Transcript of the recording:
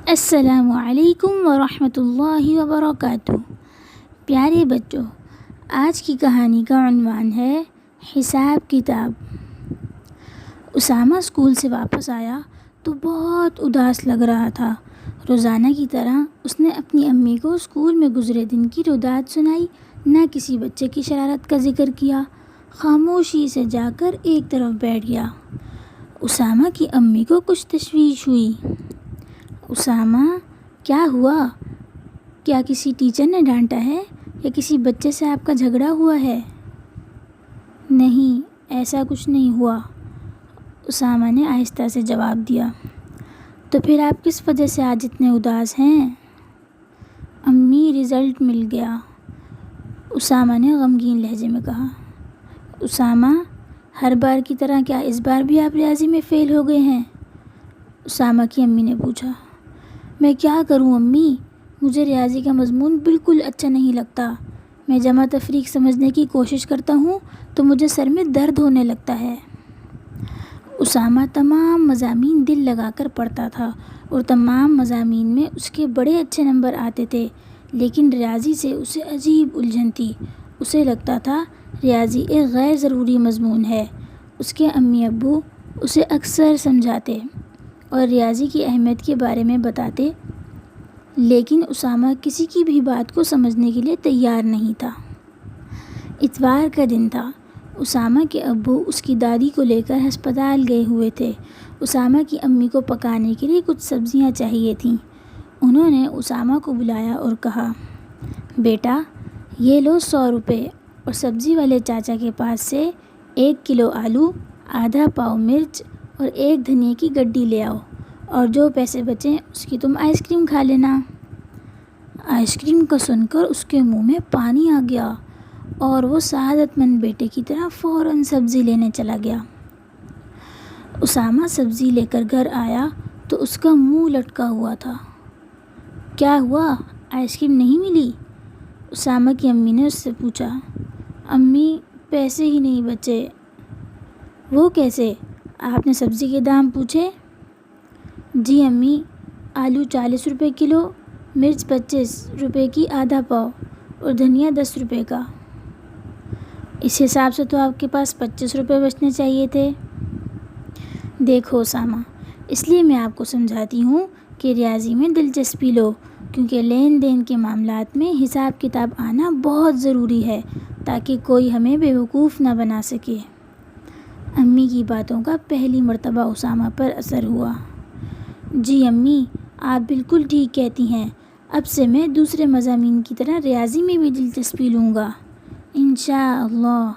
السلام علیکم ورحمۃ اللہ وبرکاتہ۔ پیارے بچوں، آج کی کہانی کا عنوان ہے حساب کتاب۔ اسامہ اسکول سے واپس آیا تو بہت اداس لگ رہا تھا۔ روزانہ کی طرح اس نے اپنی امی کو اسکول میں گزرے دن کی روداد سنائی، نہ کسی بچے کی شرارت کا ذکر کیا۔ خاموشی سے جا کر ایک طرف بیٹھ گیا۔ اسامہ کی امی کو کچھ تشویش ہوئی۔ اسامہ، کیا ہوا؟ کیا کسی ٹیچر نے ڈانٹا ہے یا کسی بچے سے آپ کا جھگڑا ہوا ہے؟ نہیں، ایسا کچھ نہیں ہوا، اسامہ نے آہستہ سے جواب دیا۔ تو پھر آپ کس وجہ سے آج اتنے اداس ہیں؟ امی، رزلٹ مل گیا، اسامہ نے غمگین لہجے میں کہا۔ اسامہ، ہر بار کی طرح کیا اس بار بھی آپ ریاضی میں فیل ہو گئے ہیں؟ اسامہ کی امی نے پوچھا۔ میں کیا کروں امی، مجھے ریاضی کا مضمون بالکل اچھا نہیں لگتا۔ میں جمع تفریق سمجھنے کی کوشش کرتا ہوں تو مجھے سر میں درد ہونے لگتا ہے۔ اسامہ تمام مضامین دل لگا کر پڑھتا تھا اور تمام مضامین میں اس کے بڑے اچھے نمبر آتے تھے، لیکن ریاضی سے اسے عجیب الجھن تھی۔ اسے لگتا تھا ریاضی ایک غیر ضروری مضمون ہے۔ اس کے امی ابو اسے اکثر سمجھاتے اور ریاضی کی اہمیت کے بارے میں بتاتے، لیکن اسامہ کسی کی بھی بات کو سمجھنے کے لیے تیار نہیں تھا۔ اتوار کا دن تھا۔ اسامہ کے ابو اس کی دادی کو لے کر ہسپتال گئے ہوئے تھے۔ اسامہ کی امی کو پکانے کے لیے کچھ سبزیاں چاہیے تھیں۔ انہوں نے اسامہ کو بلایا اور کہا، بیٹا، یہ لو 100 روپے اور سبزی والے چاچا کے پاس سے 1 کلو آلو، آدھا پاؤ مرچ اور 1 دھنیا کی گڈی لے آؤ، اور جو پیسے بچیں اس کی تم آئس کریم کھا لینا۔ آئس کریم کا سن کر اس کے منہ میں پانی آ گیا اور وہ سعادت مند بیٹے کی طرح فوراً سبزی لینے چلا گیا۔ اسامہ سبزی لے کر گھر آیا تو اس کا منہ لٹکا ہوا تھا۔ کیا ہوا، آئس کریم نہیں ملی؟ اسامہ کی امی نے اس سے پوچھا۔ امی، پیسے ہی نہیں بچے۔ وہ کیسے؟ آپ نے سبزی کے دام پوچھے؟ جی امی، آلو 40 روپے کلو، مرچ 25 روپے کی آدھا پاؤ اور دھنیا 10 روپے کا۔ اس حساب سے تو آپ کے پاس 25 روپے بچنے چاہیے تھے۔ دیکھو اسامہ، اس لیے میں آپ کو سمجھاتی ہوں کہ ریاضی میں دلچسپی لو، کیونکہ لین دین کے معاملات میں حساب کتاب آنا بہت ضروری ہے تاکہ کوئی ہمیں بیوقوف نہ بنا سکے۔ امی کی باتوں کا پہلی مرتبہ اسامہ پر اثر ہوا۔ جی امی، آپ بالکل ٹھیک کہتی ہیں، اب سے میں دوسرے مضامین کی طرح ریاضی میں بھی دلچسپی لوں گا، انشاءاللہ۔